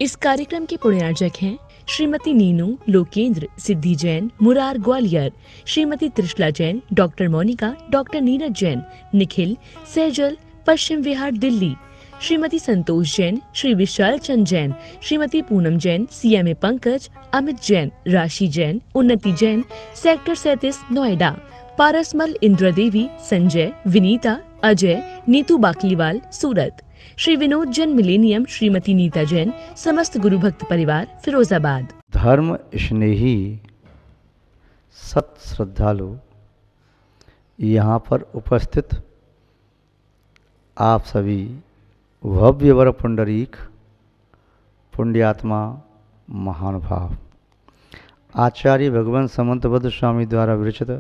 इस कार्यक्रम के पुण्यार्जक हैं श्रीमती नीनू लोकेंद्र सिद्धि Jain Murar Gwalior, Shrimati Trishala Jain, doctor Monika, doctor Neeraj Jain, Nikhil Saizal Paschim Vihar Delhi, Shrimati Santosh Jain, Shri Vishal Chand Jain, Shrimati Poonam Jain, CMA Pankaj, Amit Jain, राशि जैन, उन्नति जैन, सेक्टर 37 नोएडा, पारसमल इंद्रा देवी, संजय, विनीता, अजय, नीतू बाकलीवाल सूरत, श्री विनोद जैन मिलेनियम, श्रीमती नीता जैन, समस्त गुरु भक्त परिवार फिरोजाबाद। धर्म स्नेही सत श्रद्धालु यहाँ पर उपस्थित आप सभी भव्य वर पुंडरीक पुण्यात्मा महानुभाव आचार्य भगवान समंतबद्ध स्वामी द्वारा विरचित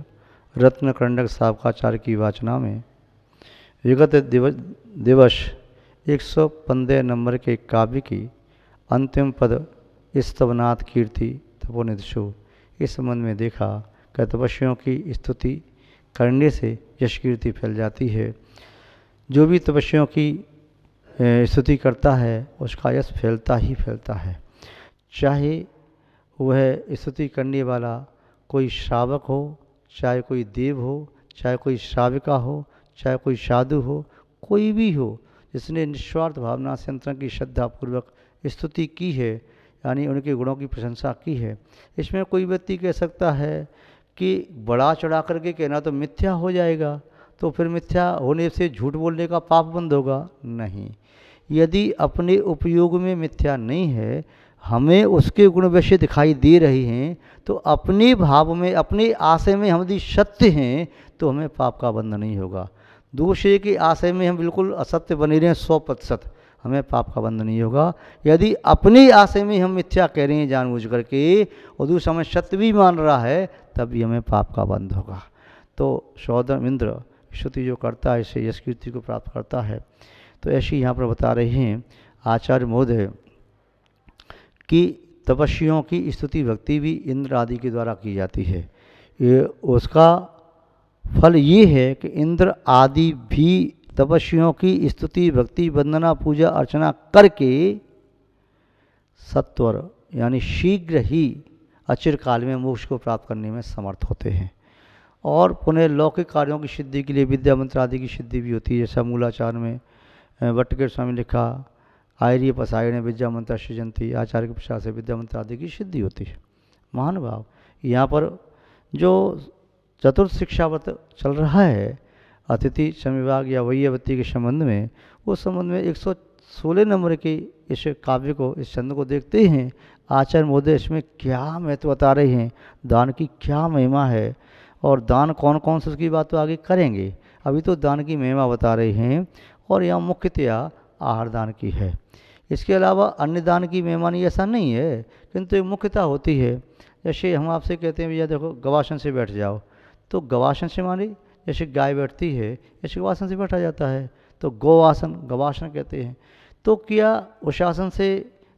रत्नकंडक साबकाचार्य की वाचना में विगत दिवस 115 नंबर के काव्य की अंतिम पद स्तवनाथ कीर्ति तपोनिधि इस संबंध में देखा कि तपस्वियों की स्तुति करने से यश कीर्ति फैल जाती है। जो भी तपस्वियों की स्तुति करता है उसका यश फैलता ही फैलता है, चाहे वह स्तुति करने वाला कोई श्रावक हो, चाहे कोई देव हो, चाहे कोई श्राविका हो, चाहे कोई साधु हो, कोई भी हो जिसने निस्वार्थ भावना से अंतरंग की श्रद्धापूर्वक स्तुति की है, यानी उनके गुणों की प्रशंसा की है। इसमें कोई व्यक्ति कह सकता है कि बड़ा चढ़ा करके कहना तो मिथ्या हो जाएगा, तो फिर मिथ्या होने से झूठ बोलने का पाप बंद होगा? नहीं, यदि अपने उपयोग में मिथ्या नहीं है, हमें उसके गुण वैसे दिखाई दे रहे हैं, तो अपने भाव में अपने आशय में हम यदि सत्य हैं तो हमें पाप का बंध नहीं होगा। दूसरे के आशय में हम बिल्कुल असत्य बने रहे 100%, हमें पाप का बंध नहीं होगा। यदि अपने आशय में हम मिथ्या कह रहे हैं जानबूझ करके और दूसरा हमें सत्य भी मान रहा है, तभी हमें पाप का बंध होगा। तो सौदम इंद्र स्तुति जो करता है इससे यश कीर्ति को प्राप्त करता है। तो ऐसे यहाँ पर बता रहे हैं आचार्य महोदय कि तपस्वियों की स्तुति भक्ति भी इंद्र आदि के द्वारा की जाती है। ये उसका फल ये है कि इंद्र आदि भी तपस्वियों की स्तुति भक्ति वंदना पूजा अर्चना करके सत्वर यानी शीघ्र ही अचिर काल में मोक्ष को प्राप्त करने में समर्थ होते हैं। और पुनः लौकिक कार्यों की सिद्धि के लिए विद्या मंत्र आदि की सिद्धि भी होती है। जैसा मूलाचार में वट्टकेर स्वामी लिखा, आयर्य पसायण विद्या मंत्र सृजंती, आचार्य के प्रसाद से विद्या मंत्र आदि की सिद्धि होती है। महानुभाव यहाँ पर जो चतुर्थ शिक्षाव्रत चल रहा है अतिथि समविभाग या वैयवती के संबंध में, उस संबंध में 116 नंबर के इस काव्य को, इस छंद को देखते हैं आचार्य महोदय इसमें क्या महत्व बता रहे हैं, दान की क्या महिमा है और दान कौन कौन से उसकी बात तो आगे करेंगे। अभी तो दान की महिमा बता रहे हैं और यहाँ मुख्यतया आहार दान की है। इसके अलावा अन्य दान की महिमा नहीं ऐसा नहीं है, किंतु एक मुख्यता होती है। जैसे हम आपसे कहते हैं भैया देखो गवासन से बैठ जाओ, तो गवासन से माने जैसे गाय बैठती है ऐसे गवासन से बैठा जाता है, तो गोवासन गवासन कहते हैं। तो क्या उस आसन से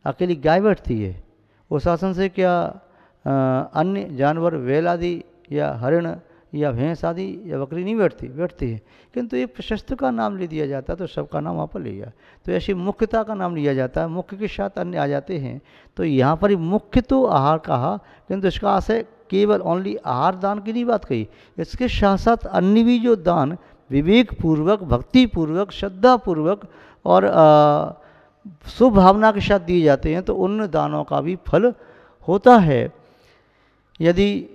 अकेली गाय बैठती है? उस आसन से क्या अन्य जानवर बैल आदि या हरिण या भैंस आदि या बकरी नहीं बैठती है, किंतु एक प्रशस्त का नाम ले दिया जाता है तो सबका नाम वहाँ पर लिया। तो ऐसी मुख्यता का नाम लिया जाता है, मुख्य के साथ अन्य आ जाते हैं। तो यहाँ पर मुख्य तो आहार कहा, किंतु इसका आशय केवल ओनली आहार दान की नहीं बात कही, इसके साथ साथ अन्य भी जो दान विवेक पूर्वक भक्ति पूर्वक श्रद्धा पूर्वक और शुभ भावना के साथ दिए जाते हैं, तो उन दानों का भी फल होता है। यदि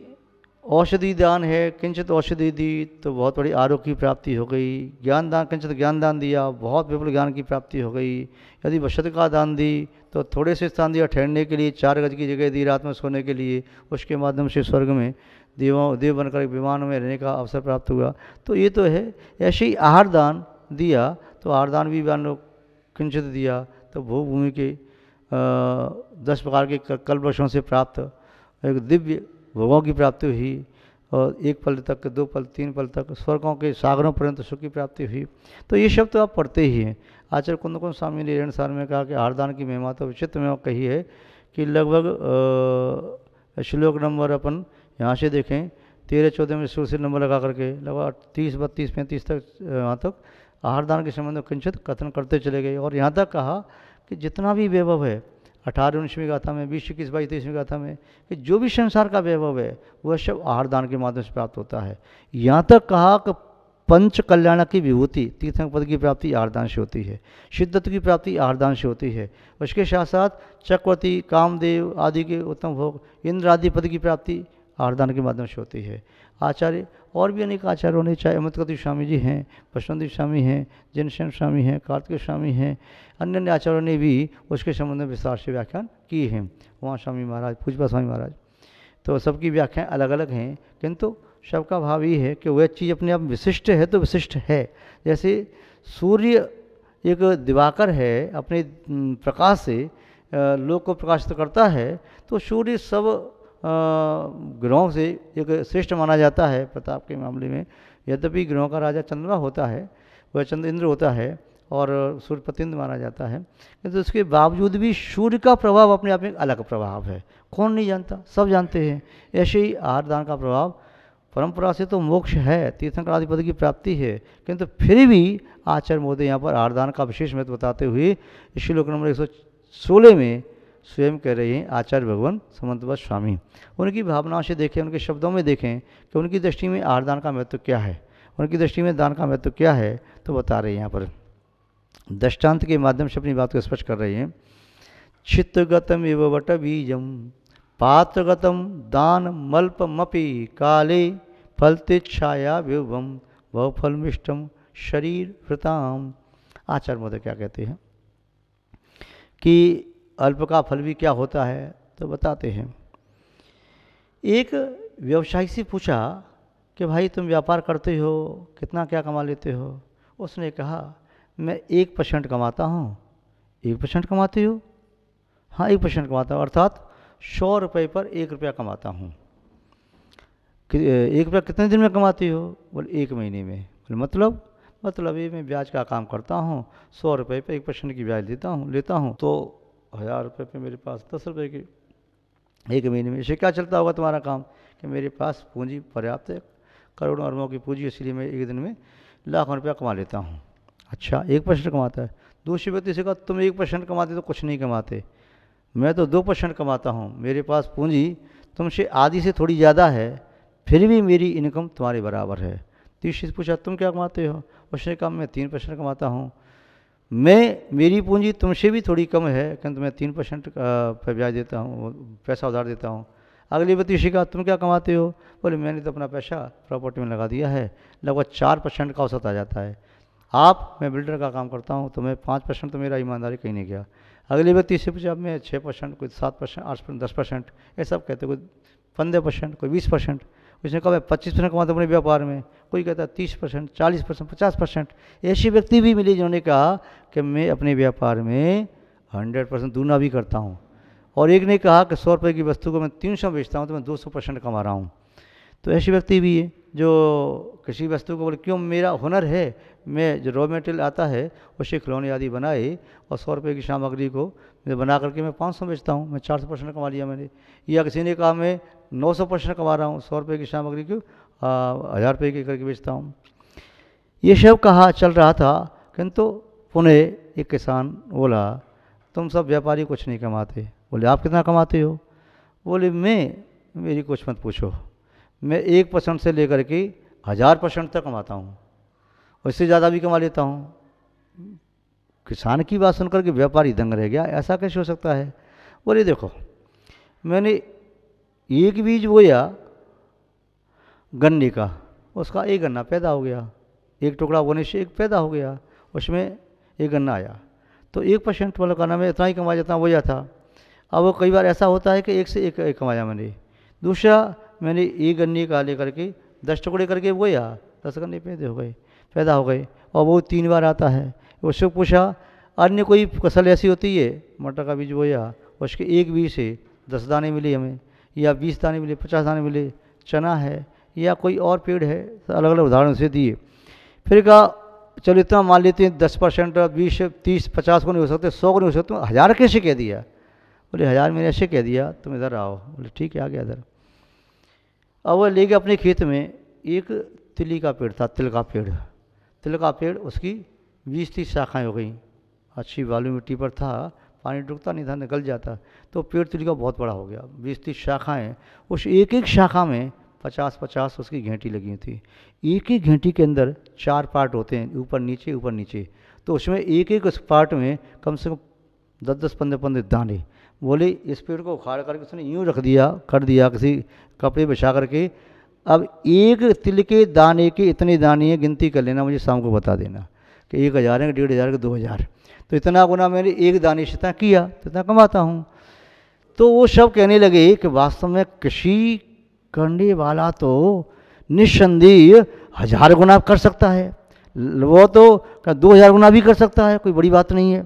औषधि दान है, किंचित औषधि दी तो बहुत बड़ी आरोग्य की प्राप्ति हो गई। ज्ञान दान, किंचित ज्ञान दान दिया, बहुत विपुल ज्ञान की प्राप्ति हो गई। यदि वसत का दान दी तो थोड़े से स्थान दिया ठहरने के लिए, 4 गज की जगह दी रात में सोने के लिए, उसके माध्यम से स्वर्ग में देव बनकर विमान में रहने का अवसर प्राप्त हुआ। तो ये तो है। ऐसे ही आहार दान दिया तो आहार दान भी लो किंचित दिया तो भूभूमि के 10 प्रकार के कल्पवृक्षों से प्राप्त एक दिव्य भोगों की प्राप्ति हुई और 1 पल तक 2 पल 3 पल तक स्वर्गों के सागरों पर्यंत सुख की प्राप्ति हुई। तो ये शब्द तो आप पढ़ते ही हैं। आचार्य कुंदकुंद स्वामी ने 1 साल में कहा कि आहार दान की महिमा तो विचित्र में कही है कि लगभग श्लोक नंबर अपन यहाँ से देखें 13-14 में शुरू से नंबर लगा करके लगभग 30, 32, 35 तक वहाँ तक आहार दान के संबंध में किंचित कथन करते चले गए। और यहाँ तक कहा कि जितना भी वैभव है 18-19वीं गाथा में, 20-21-22-23वीं गाथा में कि जो भी संसार का वैभव है वह सब आहार दान के माध्यम से प्राप्त होता है। यहाँ तक कहा कि पंच कल्याण की विभूति तीर्थंकर पद की प्राप्ति आहार दान से होती है, सिद्धत्व की प्राप्ति आहार दान से होती है। उसके साथ साथ चक्रवर्ती, कामदेव आदि के उत्तम भोग, इंद्र आदि पद की प्राप्ति आहार दान के माध्यम से होती है। आचार्य और भी अनेक आचार्यों ने, चाहे अमृतकति स्वामी जी हैं, वैष्णोदेव स्वामी हैं, जिनसेन स्वामी हैं, कार्तिक स्वामी हैं, अन्य अन्य आचार्यों ने भी उसके संबंध में विस्तार से व्याख्यान किए हैं। वहाँ स्वामी महाराज, पूजपा स्वामी महाराज, तो सबकी व्याख्याएं अलग अलग हैं, किंतु सबका भाव ये है कि वह चीज़ अपने आप विशिष्ट है तो विशिष्ट है। जैसे सूर्य एक दिवाकर है, अपने प्रकाश से लोक को प्रकाशित करता है, तो सूर्य सब ग्रहों से एक श्रेष्ठ माना जाता है प्रताप के मामले में। यद्यपि ग्रहों का राजा चंद्रमा होता है, वह चंद्र इंद्र होता है और सूर्य पतिंद्र माना जाता है, किंतु उसके बावजूद भी सूर्य का प्रभाव अपने आप में एक अलग प्रभाव है। कौन नहीं जानता, सब जानते हैं। ऐसे ही आहार दान का प्रभाव परंपरा से तो मोक्ष है, तीर्थंकर आदि पद की प्राप्ति है, किंतु फिर भी आचार्य महोदय यहाँ पर आहार दान का विशेष महत्व बताते हुए श्लोक नंबर 116 में स्वयं कह रहे हैं आचार्य भगवान समंतवत स्वामी। उनकी भावनाओं से देखें, उनके शब्दों में देखें कि उनकी दृष्टि में आहार दान का महत्व क्या है, उनकी दृष्टि में दान का महत्व क्या है, तो बता रहे हैं यहाँ पर दृष्टांत के माध्यम से अपनी बात को स्पष्ट कर रहे हैं। चित्तगतम एव वट बीजम पात्रगतम दान मल्पमपि काले फलतिच्छाया विभम बहुफलमिष्टम शरीर वृताम। आचार्य महोदय क्या कहते हैं कि अल्प का फल भी क्या होता है, तो बताते हैं। एक व्यवसायी से पूछा कि भाई तुम व्यापार करते हो, कितना क्या कमा लेते हो? उसने कहा मैं 1% कमाता हूँ। 1% कमाते हो? हाँ 1% कमाता हूँ, अर्थात 100 रुपये पर 1 रुपया कमाता हूँ। 1 रुपया कितने दिन में कमाती हो? बोले 1 महीने में। बोले मतलब ये मैं ब्याज का काम करता हूँ, 100 रुपये पर 1% की ब्याज लेता हूँ तो 1000 रुपये पे मेरे पास 10 रुपये की 1 महीने में। इससे क्या चलता होगा तुम्हारा काम? कि मेरे पास पूंजी पर्याप्त है, करोड़ों अरबों की पूंजी, इसलिए मैं एक दिन में लाखों रुपया कमा लेता हूँ। अच्छा 1% कमाता है। दूसरे व्यक्ति से कहा तुम 1% कमाते तो कुछ नहीं कमाते, मैं तो 2% कमाता हूँ, मेरे पास पूंजी तुमसे आधी से थोड़ी ज़्यादा है, फिर भी मेरी इनकम तुम्हारे बराबर है। तीसरे से पूछा तुम क्या कमाते हो? उसने कहा मैं 3% कमाता हूँ, मेरी पूंजी तुमसे भी थोड़ी कम है, किंतु मैं 3% पर ब्याज देता हूँ, पैसा उधार देता हूँ। अगली व्यक्ति से कहा तुम क्या कमाते हो? बोले मैंने तो अपना पैसा प्रॉपर्टी में लगा दिया है, लगभग 4% का औसत आ जाता है। मैं बिल्डर का काम करता हूँ तो मैं 5%, तो मेरा ईमानदारी कहीं नहीं गया। अगले व्यक्ति से पूछा मैं 6%, कोई 7%, 8%, 10%, ये सब कहते, कोई 15%, कोई 20%। उसने कहा मैं 25% कमाता हूँ अपने व्यापार में, कोई कहता 30%, 40%, 50%। ऐसे व्यक्ति भी मिले जिन्होंने कहा कि मैं अपने व्यापार में 100% दूना भी करता हूँ। और एक ने कहा कि 100 रुपये की वस्तु को मैं 300 बेचता हूँ तो मैं 200% कमा रहा हूँ। तो ऐसे व्यक्ति भी है जो किसी वस्तु को बोले क्यों, मेरा हुनर है, मैं जो रॉ मटेरियल आता है उससे खिलौने आदि बनाए और 100 रुपये की सामग्री को मैं बना करके मैं 500 बेचता हूँ, मैं 400% कमा लिया मैंने। या किसी ने कहा मैं 900% कमा रहा हूँ, 100 रुपये की सामग्री को 1000 रुपये की करके बेचता हूँ। ये सब कहा चल रहा था, किंतु पुणे एक किसान बोला तुम सब व्यापारी कुछ नहीं कमाते। बोले आप कितना कमाते हो? बोले मेरी कुछ मत पूछो, मैं 1% से लेकर के 1000% तक कमाता हूँ, उससे ज़्यादा भी कमा लेता हूँ। किसान की बात सुनकर के व्यापारी दंग रह गया, ऐसा कैसे हो सकता है? बोले देखो मैंने एक बीज बोया गन्ने का, उसका एक गन्ना पैदा हो गया, एक टुकड़ा बोने से एक पैदा हो गया, उसमें एक गन्ना आया, तो 1% वाला गन्ना में इतना ही कमा जाता बोया था। अब वो कई बार ऐसा होता है कि एक से एक कमाया मैंने। दूसरा मैंने एक गन्ने का लेकर के 10 टुकड़े करके बोया, 10 गन्ने पैदा हो गए और वो 3 बार आता है। उससे पूछा अन्य कोई फसल ऐसी होती है, मटर का बीज बोया, उसके एक बीज से 10 दाने मिले हमें, या 20 दाने मिले, 50 दाने मिले, चना है या कोई और पेड़ है, अलग अलग उदाहरण से दिए। फिर कहा चलो इतना मान लेते हैं 10%, 20, 30, 50 को नहीं हो सकते, 100 को नहीं हो सकते, 1000 कैसे कह दिया? बोले 1000 मैंने ऐसे कह दिया, तुम इधर आओ। बोले ठीक है आ गया इधर। अब वह ले गया अपने खेत में, एक तिली का पेड़ था, तिल का पेड़, उसकी 20-30 शाखाएँ हो गई, अच्छी बालू मिट्टी पर था, पानी रुकता नहीं था, निकल जाता। तो पेड़ तुलसी का बहुत बड़ा हो गया, 20-30 शाखाएँ, उस एक एक शाखा में 50-50 उसकी घेंटी लगी हुई थी। एक एक घेंटी के अंदर 4 पार्ट होते हैं, ऊपर नीचे ऊपर नीचे। तो उसमें एक एक उस पार्ट में कम से कम 10-10, 15-15 दाने। बोले इस पेड़ को उखाड़ करके उसने यूँ रख दिया, कर दिया किसी कपड़े बिछा करके, अब एक तिल के दाने के इतने दाने हैं, गिनती कर लेना, मुझे शाम को बता देना कि 1000 है, 1500 के 2000। तो इतना गुना मैंने एक दाने से इतना किया तो इतना कमाता हूँ। तो वो सब कहने लगे कि वास्तव में कृषि करने वाला तो निस्संदेह 1000 गुना कर सकता है, वो तो 2000 गुना भी कर सकता है, कोई बड़ी बात नहीं है।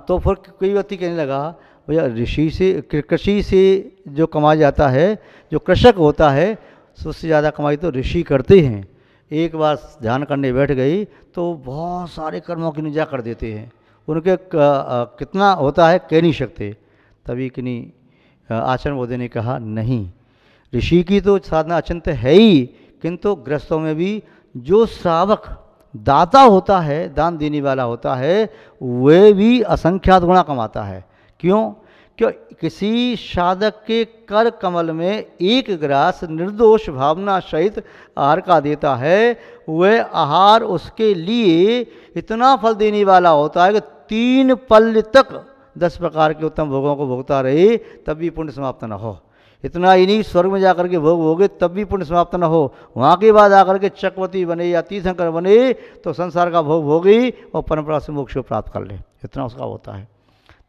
तो फिर कोई व्यक्ति कहने लगा भैया ऋषि से, कृषि से जो कमाया जाता है, जो कृषक होता है उससे ज़्यादा कमाई तो ऋषि करते हैं। एक बार ध्यान करने बैठ गई तो बहुत सारे कर्मों की निजा कर देते हैं, उनके कितना होता है कह नहीं सकते। तभी किन्हीं आचरण बोधे ने कहा नहीं, ऋषि की तो साधना अचिंत है ही, किंतु गृहस्थों में भी जो श्रावक दाता होता है, दान देने वाला होता है, वह भी असंख्यात गुणा कमाता है। क्यों? क्यों किसी साधक के कर कमल में एक ग्रास निर्दोष भावना सहित आहार का देता है, वह आहार उसके लिए इतना फल देने वाला होता है कि 3 पल तक 10 प्रकार के उत्तम भोगों को भोगता रहे तब भी पुण्य समाप्त न हो। इतना ही नहीं, स्वर्ग में जाकर के भोग भोगे तब भी पुण्य समाप्त न हो, वहाँ के बाद आकर के चक्रवर्ती बने या तीर्थंकर बने तो संसार का भोग भोगी और परंपरा से मोक्ष को प्राप्त कर ले, इतना उसका होता है।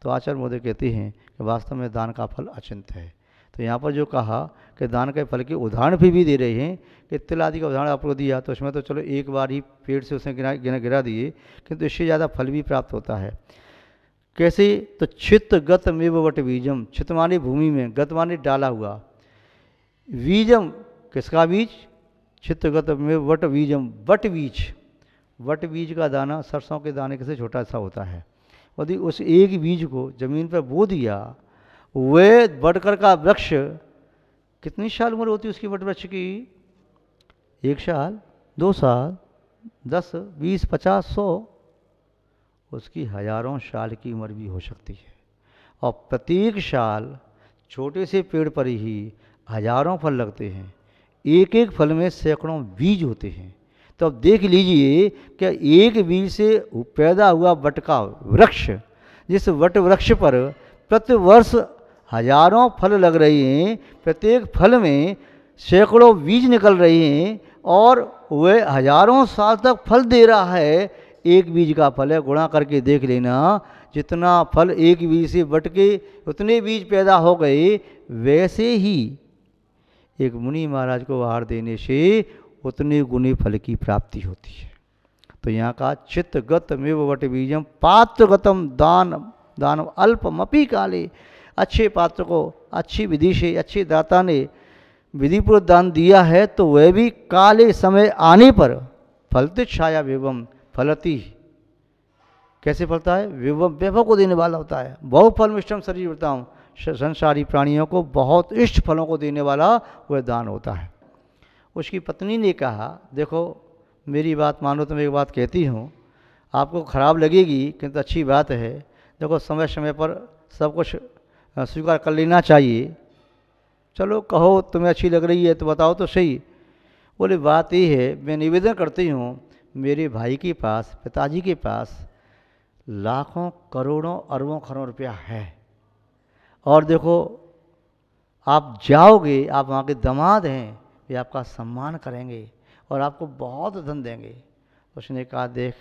तो आचार्य मोदी कहते हैं कि वास्तव में दान का फल अचिंत है। तो यहाँ पर जो कहा कि दान के फल के उदाहरण भी दे रहे हैं कि तिल आदि का उदाहरण आपको दिया, तो उसमें तो चलो एक बार ही पेड़ से उसने गिरा दिए, किंतु इससे ज़्यादा फल भी प्राप्त होता है। कैसे? तो छित गत मेव वट बीजम, छित माने भूमि में, गत माने डाला हुआ, बीजम किसका बीज? छित गत मेव वट बीजम, वट बीज, वट बीज का दाना सरसों के दाने के से छोटा सा होता है। यदि उस एक बीज को जमीन पर बो दिया, वह बढ़कर का वृक्ष, कितनी साल उम्र होती है उसकी वट वृक्ष की? 1 साल, 2 साल, 10, 20, 50, 100, उसकी हजारों साल की उम्र भी हो सकती है। और प्रत्येक साल छोटे से पेड़ पर ही हजारों फल लगते हैं, एक एक फल में सैकड़ों बीज होते हैं। तो अब देख लीजिए कि एक बीज से पैदा हुआ वट का वृक्ष, जिस वट वृक्ष पर प्रति वर्ष हजारों फल लग रहे हैं, प्रत्येक फल में सैकड़ों बीज निकल रहे हैं और वह हजारों साल तक फल दे रहा है। एक बीज का फल है, गुणा करके देख लेना, जितना फल एक बीज से बट के उतने बीज पैदा हो गए, वैसे ही एक मुनि महाराज को आहार देने से उतने गुने फल की प्राप्ति होती है। तो यहाँ का चित्त गत मेव वट बीजम पात्रगतम दान दानव अल्पमपि काले, अच्छे पात्र को अच्छी विधि से अच्छे दाता ने विधिपूर्वक दान दिया है तो वह भी काले समय आने पर फलते छाया विवम फलती, कैसे फलता है? विवम वैभव को देने वाला होता है। बहु फल मिष्टम शरीर होता हूँ, संसारी प्राणियों को बहुत इष्ट फलों को देने वाला वह दान होता है। उसकी पत्नी ने कहा देखो मेरी बात मानो तो मैं एक बात कहती हूँ, आपको ख़राब लगेगी किंतु अच्छी बात है। देखो समय समय पर सब कुछ स्वीकार कर लेना चाहिए। चलो कहो तुम्हें अच्छी लग रही है तो बताओ तो सही। बोले बात ये है, मैं निवेदन करती हूँ, मेरे भाई के पास, पिताजी के पास लाखों करोड़ों अरबों खरबों रुपया है, और देखो आप जाओगे, आप वहाँ के दामाद हैं, वे आपका सम्मान करेंगे और आपको बहुत धन देंगे। उसने कहा देख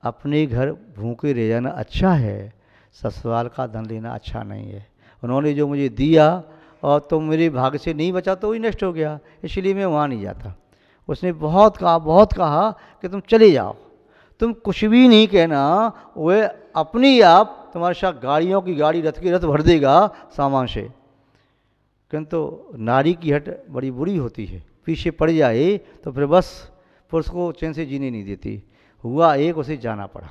अपने घर भूखे रह जाना अच्छा है, ससुराल का धन लेना अच्छा नहीं है। उन्होंने जो मुझे दिया और तो मेरे भाग्य से नहीं बचा तो वही नष्ट हो गया, इसलिए मैं वहाँ नहीं जाता। उसने बहुत कहा कि तुम चले जाओ, तुम कुछ भी नहीं कहना, वह अपनी आप तुम्हारे साथ गाड़ियों की गाड़ी रथ की रथ भर देगा सामान से। किंतु नारी की हट बड़ी बुरी होती है, पीछे पड़ जाए तो फिर बस पुरुष को चैन से जीने नहीं देती। हुआ एक, उसे जाना पड़ा।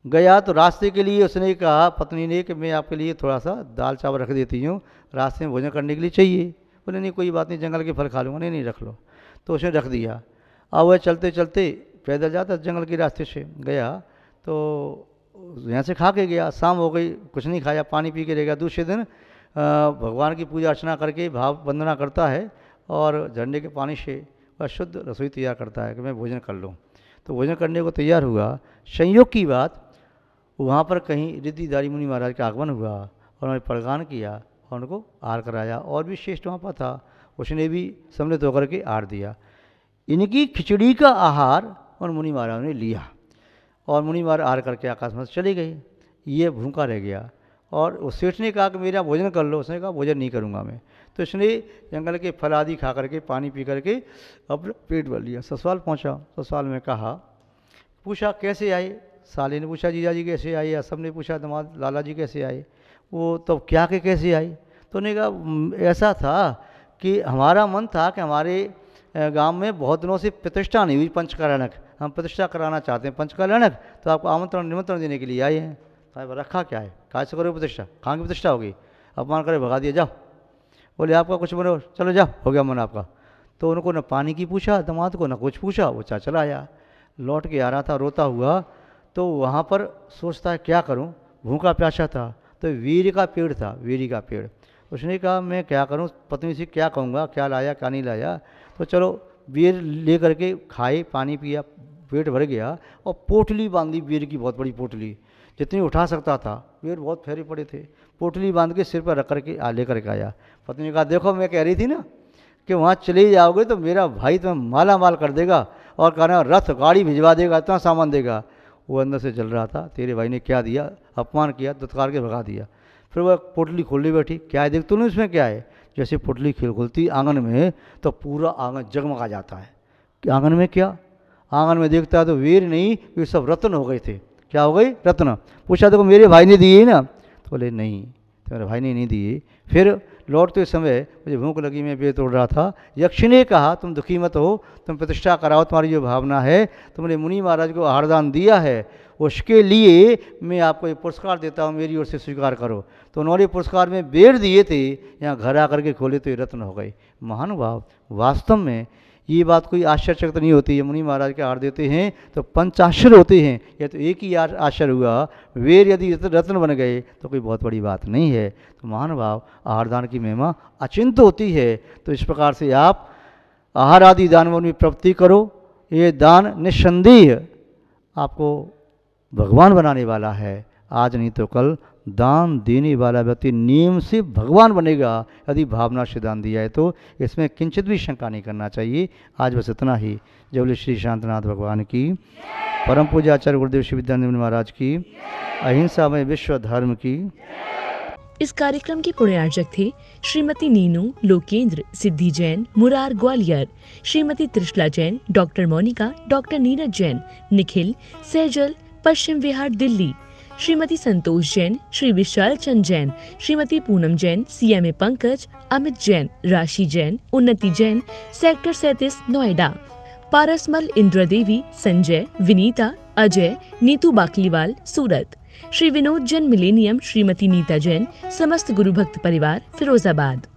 गया तो रास्ते के लिए उसने कहा पत्नी ने कि मैं आपके लिए थोड़ा सा दाल चावल रख देती हूँ, रास्ते में भोजन करने के लिए चाहिए। बोले नहीं कोई बात नहीं, जंगल के फल खा लूँगा। नहीं रख लो। तो उसने रख दिया। अब वह चलते चलते पैदल जाता जंगल के रास्ते से गया तो यहाँ से खा के गया, शाम हो गई, कुछ नहीं खाया, पानी पी के रह गया। दूसरे दिन भगवान की पूजा अर्चना करके भाव वंदना करता है और झरने के पानी से वह शुद्ध रसोई तैयार करता है कि मैं भोजन कर लूँ। तो भोजन करने को तैयार हुआ। संयोग की बात, वहाँ पर कहीं रिद्धिधारी मुनि महाराज का आगमन हुआ और उन्होंने प्रदान किया और उनको आहार कराया। और भी श्रेष्ठ वहाँ पर था, उसने भी सम्मिलित होकर के आहार दिया। इनकी खिचड़ी का आहार और मुनि महाराज ने लिया और मुनि महाराज आहार करके आकाश में चले गए। ये भूखा रह गया और उस सेठ ने कहा कि मेरा भोजन कर लो। उसने कहा भोजन नहीं करूँगा मैं। तो इसने जंगल के फल आदि खा करके, पानी पी करके अपना पेट भर लिया। ससुराल पहुँचा, ससुराल में कहा, पूछा कैसे आए। साले ने पूछा जीजा जी कैसे आए, या सबने पूछा दामाद लाला जी कैसे आए। वो तो क्या के कैसे आए। तो उन्होंने कहा ऐसा था कि हमारा मन था कि हमारे गांव में बहुत दिनों से प्रतिष्ठा नहीं हुई पंचकल्याणक, हम प्रतिष्ठा कराना चाहते हैं पंचकल्याणक, तो आपको आमंत्रण निमंत्रण देने के लिए आए हैं। साहब रखा क्या है, कहाँ से करो प्रतिष्ठा, कहाँ की प्रतिष्ठा होगी, अपमान करे भगा दिया, जाओ। बोले आपका कुछ बनो, चलो जाओ, हो गया मन आपका। तो उनको न पानी की पूछा दामाद को, न कुछ पूछा, वो चला आया। लौट के आ रहा था रोता हुआ। तो वहाँ पर सोचता है क्या करूँ, भूखा प्यासा था। तो वीर का पेड़ था, वीरी का पेड़। उसने कहा मैं क्या करूँ, पत्नी से क्या कहूँगा, क्या लाया क्या नहीं लाया। तो चलो वीर ले करके खाए, पानी पिया, पेट भर गया और पोटली बांधी, वीर की बहुत बड़ी पोटली, जितनी उठा सकता था। वीर बहुत फेरे पड़े थे, पोटली बांध के सिर पर रख करके लेकर के आया। पत्नी ने कहा देखो मैं कह रही थी ना कि वहाँ चले जाओगे तो मेरा भाई तुम्हें माला माल कर देगा और कहना रथ गाड़ी भिजवा देगा, इतना सामान देगा। वो अंदर से जल रहा था, तेरे भाई ने क्या दिया, अपमान किया, दुत्कार के भगा दिया। फिर वह पोटली खोलने बैठी, क्या है देख तूने इसमें क्या है। जैसे पोटली खुलती आंगन में तो पूरा आंगन जगमगा जाता है। कि आंगन में क्या, आंगन में देखता है तो वीर नहीं, वे सब रत्न हो गए थे। क्या हो गई, रत्न। पूछा देखो मेरे भाई ने दिए ना, तो बोले नहीं तुम्हारे भाई ने नहीं दिए। फिर लौटते समय मुझे भूख लगी, मैं बेर तोड़ रहा था। यक्ष ने कहा तुम दुखी मत हो, तुम प्रतिष्ठा कराओ, तुम्हारी जो भावना है, तुमने मुनि महाराज को आहारदान दिया है, उसके लिए मैं आपको ये पुरस्कार देता हूँ, मेरी ओर से स्वीकार करो। तो उन्होंने पुरस्कार में बेर दिए थे, यहाँ घर आकर के खोले तो ये रत्न हो गए। महानुभाव, वास्तव में ये बात कोई आश्चर्यचकित नहीं होती है। मुनि महाराज के आहार देते हैं तो पंचाश्चर्य होते हैं, यह तो एक ही आश्चर्य हुआ, वेर यदि रत्न बन गए तो कोई बहुत बड़ी बात नहीं है। तो महानुभाव, आहारदान की महिमा अचिंत होती है। तो इस प्रकार से आप आहार आदि दानों में प्रवृत्ति करो। ये दान निस्संदेह आपको भगवान बनाने वाला है। आज नहीं तो कल दान देने वाला व्यक्ति नियम से भगवान बनेगा यदि भावना से दान दिया है तो। इसमें किंचित भी शंका नहीं करना चाहिए। आज बस इतना ही। जय बोले श्री शांतनाथ भगवान की, परम पूज्य आचार्य गुरुदेव श्री विद्यानंद महाराज की, अहिंसा में विश्व धर्म की। इस कार्यक्रम के पुण्यार्चक थे श्रीमती नीनू लोकेंद्र सिद्धि Jain Murar Gwalior, Shrimati Trishala Jain, doctor Monika, doctor Neeraj Jain, Nikhil Saizal Paschim Vihar Delhi, Shrimati Santosh Jain, Shri Vishal Chand Jain, Shrimati Poonam Jain, CMA Pankaj, Amit Jain, राशि जैन, उन्नति जैन, सेक्टर 37 नोएडा, पारसमल इंद्र देवी, संजय, विनीता, अजय, नीतू बाकलीवाल सूरत, श्री विनोद जैन मिलेनियम, श्रीमती नीता जैन, समस्त गुरु भक्त परिवार फिरोजाबाद।